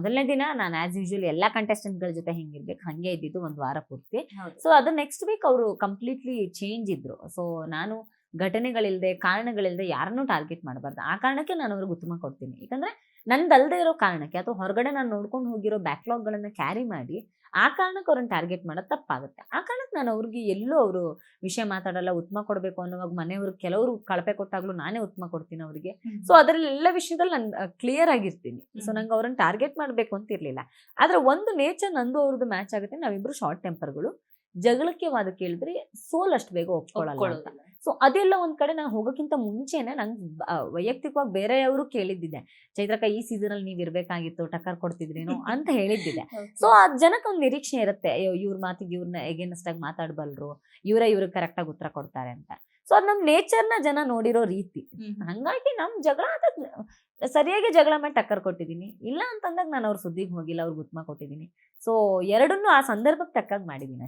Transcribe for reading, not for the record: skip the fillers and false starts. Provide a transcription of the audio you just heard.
ಮೊದಲನೇ ದಿನ ನಾನು ಆಸ್ ಯೂಶುವಲ್ ಎಲ್ಲಾ ಕಂಟೆಸ್ಟೆಂಟ್ಗಳ ಜೊತೆ ಹೆಂಗಿರ್ಬೇಕು ಹಂಗೆ ಇದ್ದಿದ್ದು ಒಂದು ವಾರ ಪೂರ್ತಿ. ಸೊ ಅದು ನೆಕ್ಸ್ಟ್ ವೀಕ್ ಅವರು ಕಂಪ್ಲೀಟ್ಲಿ ಚೇಂಜ್ ಇದ್ರು. ಸೊ ನಾನು ಘಟನೆಗಳಿಲ್ದೆ ಕಾರಣಗಳಿಲ್ದೆ ಯಾರನ್ನೂ ಟಾರ್ಗೆಟ್ ಮಾಡಬಾರ್ದು. ಆ ಕಾರಣಕ್ಕೆ ನಾನು ಅವ್ರಿಗೆ ಉತ್ತಮ ಕೊಡ್ತೀನಿ. ಯಾಕಂದ್ರೆ ನಂದಲ್ದೇ ಇರೋ ಕಾರಣಕ್ಕೆ ಅಥವಾ ಹೊರಗಡೆ ನಾನು ನೋಡ್ಕೊಂಡು ಹೋಗಿರೋ ಬ್ಯಾಕ್ಲಾಗ್ ಗಳನ್ನ ಕ್ಯಾರಿ ಮಾಡಿ ಆ ಕಾರಣಕ್ಕೆ ಅವ್ರನ್ನ ಟಾರ್ಗೆಟ್ ಮಾಡೋದು ತಪ್ಪಾಗುತ್ತೆ. ಆ ಕಾರಣಕ್ಕೆ ನಾನು ಅವ್ರಿಗೆ ಎಲ್ಲೂ ಅವರು ವಿಷಯ ಮಾತಾಡಲ್ಲ. ಉತ್ತಮ ಕೊಡಬೇಕು ಅನ್ನೋವಾಗ ಮನೆಯವರು ಕೆಲವರು ಕಳಪೆ ಕೊಟ್ಟಾಗ್ಲೂ ನಾನೇ ಉತ್ತಮ ಕೊಡ್ತೀನಿ ಅವರಿಗೆ. ಸೊ ಅದರಲ್ಲಿ ಎಲ್ಲ ವಿಷಯದಲ್ಲಿ ನಾನು ಕ್ಲಿಯರ್ ಆಗಿರ್ತೀನಿ. ಸೊ ನಂಗೆ ಅವ್ರನ್ನ ಟಾರ್ಗೆಟ್ ಮಾಡಬೇಕು ಅಂತ ಇರ್ಲಿಲ್ಲ. ಆದ್ರೆ ಒಂದು ನೇಚರ್ ನಂದು ಅವ್ರದ್ದು ಮ್ಯಾಚ್ ಆಗುತ್ತೆ. ನಾವಿಬ್ರು ಶಾರ್ಟ್ ಟೆಂಪರ್ಗಳು. ಜಗಳಕ್ಕೆ ವಾದ ಕೇಳಿದ್ರೆ ಸೋಲ್ ಅಷ್ಟು ಬೇಗ ಒಪ್ಕೊಳ್ಳಲ್ಲ ಅಂತ. ಸೊ ಅದೆಲ್ಲ ಒಂದ್ ಕಡೆ ನಾನು ಹೋಗೋಕ್ಕಿಂತ ಮುಂಚೆನೆ ನಂಗೆ ವೈಯಕ್ತಿಕವಾಗಿ ಬೇರೆಯವರು ಕೇಳಿದ್ದಿದೆ, ಚೈತ್ರಕ್ಕ ಈ ಸೀಸನ್ ಅಲ್ಲಿ ನೀವ್ ಇರ್ಬೇಕಾಗಿತ್ತು, ಟಕ್ಕರ್ ಕೊಡ್ತಿದ್ರೇನೋ ಅಂತ ಹೇಳಿದ್ದಿದೆ. ಸೊ ಆ ಜನಕ್ಕೆ ಒಂದು ನಿರೀಕ್ಷೆ ಇರುತ್ತೆ, ಅಯ್ಯೋ ಇವ್ರ ಮಾತಿಗೆ ಇವ್ರನ್ನ ಎಗೇನ್ಸ್ಟ್ ಆಗಿ ಮಾತಾಡ್ಬಲ್ರು, ಇವ್ರಿಗೆ ಕರೆಕ್ಟ್ ಆಗಿ ಉತ್ತರ ಕೊಡ್ತಾರೆ ಅಂತ. ಸೊ ಅದ್ ನಮ್ ನೇಚರ್ನ ಜನ ನೋಡಿರೋ ರೀತಿ. ಹಂಗಾಗಿ ನಮ್ ಜಗಳ ಸರಿಯಾಗಿ ಜಗಳ ಮಾಡಿ ಟಕ್ಕರ್ ಕೊಟ್ಟಿದ್ದೀನಿ. ಇಲ್ಲ ಅಂತಂದಾಗ ನಾನು ಅವ್ರ ಸುದ್ದಿಗೆ ಹೋಗಿಲ್ಲ, ಅವ್ರಿಗೆ ಉತ್ತಮ ಕೊಟ್ಟಿದ್ದೀನಿ. ಸೊ ಎರಡನ್ನೂ ಆ ಸಂದರ್ಭಕ್ಕೆ ತಕ್ಕಾಗಿ ಮಾಡಿದ್ದೀನಿ.